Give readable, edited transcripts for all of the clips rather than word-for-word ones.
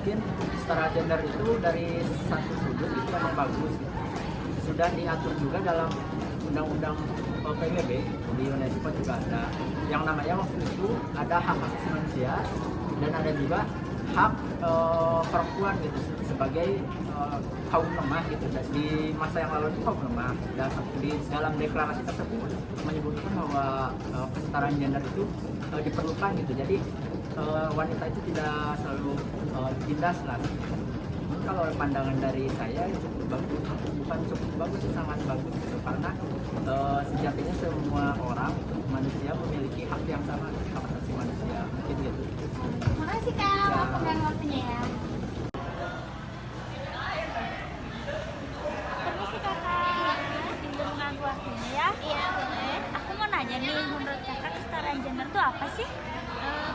mungkin setara gender itu dari satu sudut itu memang bagus. Sudah diatur juga dalam undang-undang PBB di UNESCO juga ada. Yang namanya waktu itu ada hak asasi manusia dan ada juga hak perempuan gitu sebagai kaum lemah gitu. Di masa yang lalu itu kaum lemah. Dan di dalam deklarasi tersebut menyebutkan bahwa kesetaraan gender itu diperlukan gitu. Jadi wanita itu tidak selalu tindas lah. Kalau pandangan dari saya cukup bagus, bukan cukup bagus, sangat bagus gitu. Karena sejatinya semua orang manusia memiliki hak yang sama, hak asasi manusia mungkin gitu. Makasih Kak, waktu waktunya ya. Permisi kakak, pinjam mengganggu waktunya ya? Iya boleh. Aku mau nanya nih, menurut kakak kesetaraan gender itu apa sih?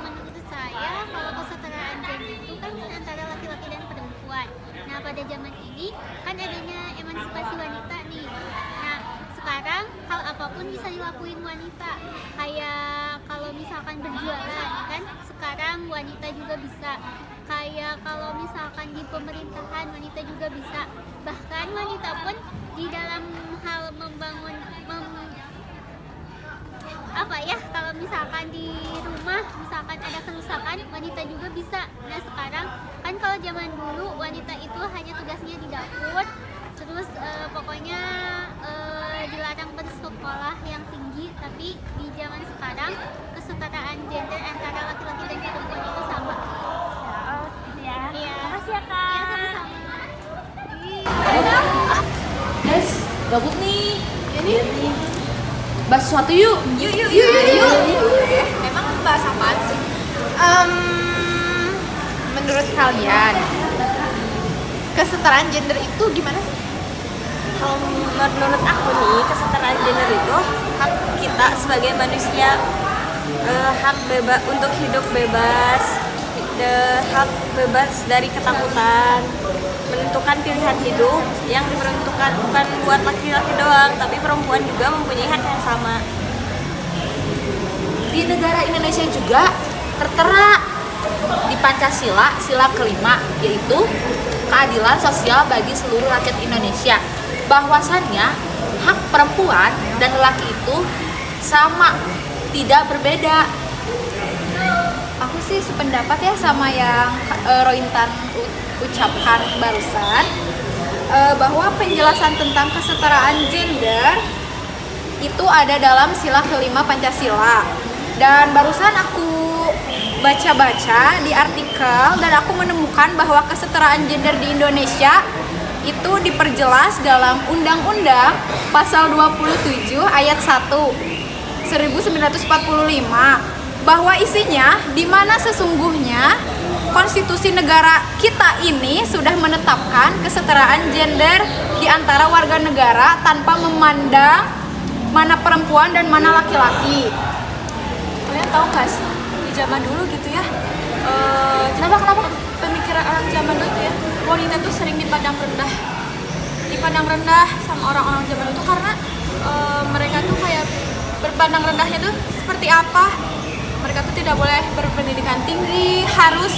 Menurut saya kalau kesetaraan gender itu kan antara laki-laki dan perempuan. Nah pada zaman ini kan adanya emansipasi wanita nih. Nah sekarang hal apapun bisa dilakuin wanita. Kayak kalau misalkan berjualan kan sekarang wanita juga bisa. Kayak kalau misalkan di pemerintahan wanita juga bisa. Bahkan wanita pun di dalam hal membangun kalau misalkan di rumah misalkan ada kerusakan wanita juga bisa. Nah sekarang kan kalau zaman dulu wanita itu hanya tugasnya di dapur terus pokoknya dilarang bersekolah yang tinggi. Tapi di zaman sekarang kesetaraan gender antara laki-laki dan perempuan itu sama. Oh, gitu ya. Iya. Makasih ya kak. Iya sama-sama. Guys, gabut nih. Ini bahas sesuatu yuk. Yuk. Emang bahas apaan sih? Menurut kalian kesetaraan gender itu gimana sih? Kalau menurut aku nih, kesetaraan gender itu hak kita sebagai manusia, hak bebas untuk hidup bebas, hak bebas dari ketakutan, menentukan pilihan hidup yang diperuntukkan bukan buat laki-laki doang, tapi perempuan juga mempunyai hak yang sama. Di negara Indonesia juga tertera di Pancasila, sila kelima, yaitu keadilan sosial bagi seluruh rakyat Indonesia. Bahwasannya hak perempuan dan lelaki itu sama, tidak berbeda. Aku sih sependapat ya sama yang Rointan ucapkan barusan, bahwa penjelasan tentang kesetaraan gender itu ada dalam sila kelima Pancasila. Dan barusan aku baca-baca di artikel dan aku menemukan bahwa kesetaraan gender di Indonesia itu diperjelas dalam Undang-Undang Pasal 27 Ayat 1 1945, bahwa isinya di mana sesungguhnya konstitusi negara kita ini sudah menetapkan kesetaraan gender di antara warga negara tanpa memandang mana perempuan dan mana laki-laki. Kalian tahu nggak sih di zaman dulu gitu ya? Kenapa? Pemikiran orang zaman dulu tuh ya, wanita tuh sering dipandang rendah sama orang-orang zaman itu karena mereka tuh kayak berpandang rendahnya tuh seperti apa? Mereka tuh tidak boleh berpendidikan tinggi, harus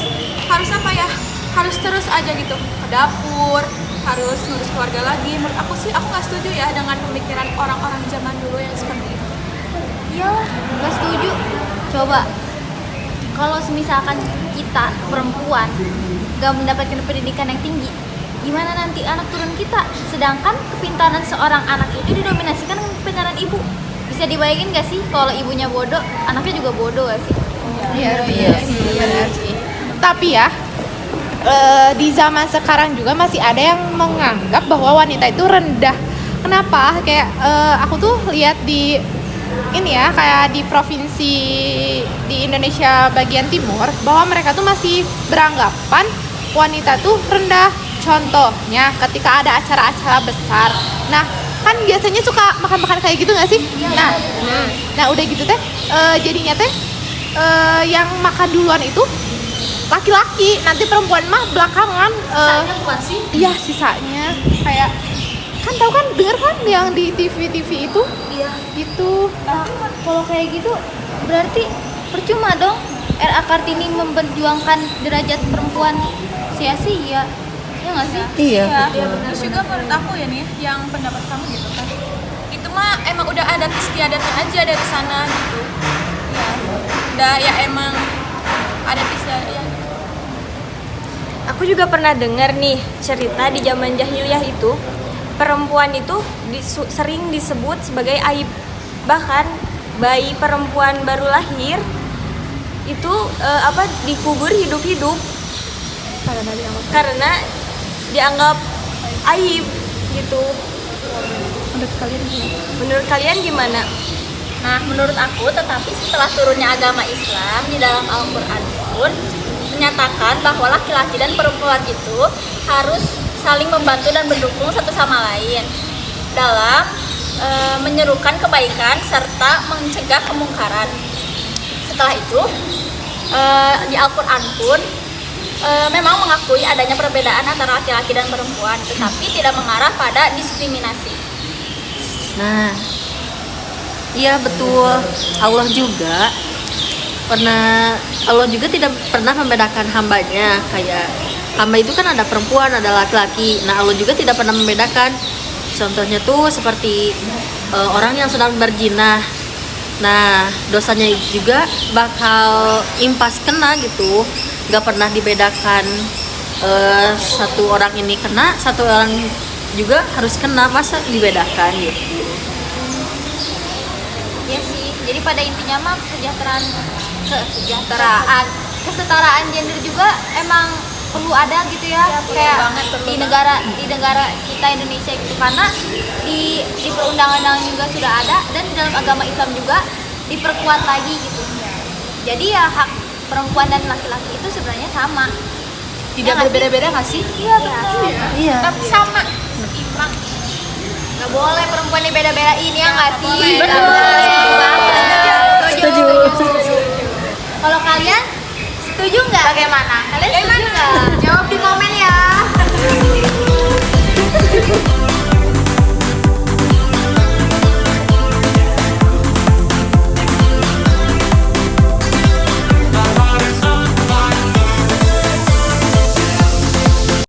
apa ya? Harus terus aja gitu ke dapur, harus ngurus keluarga lagi. Menurut aku sih, aku nggak setuju ya dengan pemikiran orang-orang zaman dulu yang seperti itu. Iyalah, nggak setuju. Coba, kalau misalkan kita perempuan nggak mendapatkan pendidikan yang tinggi, gimana nanti anak turun kita? Sedangkan kepintaran seorang anak itu didominasikan dengan kepintaran ibu. Bisa dibayangin nggak sih kalau ibunya bodoh, anaknya juga bodoh gak sih? Iya sih, benar sih. Tapi ya, di zaman sekarang juga masih ada yang menganggap bahwa wanita itu rendah. Kenapa? Kayak aku tuh lihat di ini ya, kayak di provinsi di Indonesia bagian timur, bahwa mereka tuh masih beranggapan wanita tuh rendah. Contohnya ketika ada acara-acara besar, nah kan biasanya suka makan-makan kayak gitu nggak sih? Nah udah gitu teh, jadinya teh yang makan duluan itu laki-laki, nanti perempuan mah belakangan. Sisanya bukan sih? Iya sisanya, kayak kan tahu kan, denger kan yang di TV itu? Iya. Gitu. Nah, kalau kayak gitu berarti percuma dong RA Kartini memperjuangkan derajat perempuan sia-sia. Ya nggak sih? Iya. Terus juga menurut aku ya nih, yang pendapat kamu gitu kan, itu mah emang udah adat istiadatnya aja dari sana gitu. Ya, udah ya emang adat istiadat ya. Aku juga pernah dengar nih cerita di zaman jahiliyah itu perempuan itu sering disebut sebagai aib. Bahkan bayi perempuan baru lahir itu dikubur hidup-hidup karena dianggap aib gitu. Menurut kalian gimana? Nah, menurut aku, tetapi setelah turunnya agama Islam di dalam Al-Quran pun menyatakan bahwa laki-laki dan perempuan itu harus saling membantu dan mendukung satu sama lain dalam menyerukan kebaikan serta mencegah kemungkaran. Setelah itu, di Al-Quran pun memang mengakui adanya perbedaan antara laki-laki dan perempuan, tetapi tidak mengarah pada diskriminasi. Nah, iya betul. Allah juga tidak pernah membedakan hambanya. Kayak hamba itu kan ada perempuan, ada laki-laki. Nah, Allah juga tidak pernah membedakan. Contohnya tuh seperti orang yang sedang berzina. Nah, dosanya juga bakal impas kena gitu. Gak pernah dibedakan satu orang ini kena, satu orang juga harus kena, masa dibedakan gitu. Ya sih, jadi pada intinya mah kesetaraan gender juga emang perlu ada gitu ya, kayak di negara kita Indonesia gitu, karena di perundang-undangan juga sudah ada dan di dalam agama Islam juga diperkuat lagi gitu. Jadi ya hak perempuan dan laki-laki itu sebenarnya sama. Tidak berbeda-beda nggak sih? Iya benar. Iya. Tapi sama, seimbang. Gak boleh perempuan dibeda-bedain ya nggak sih? Betul. Setuju. Kalau kalian setuju nggak? Bagaimana? Kalian setuju nggak? Jawab di komen ya.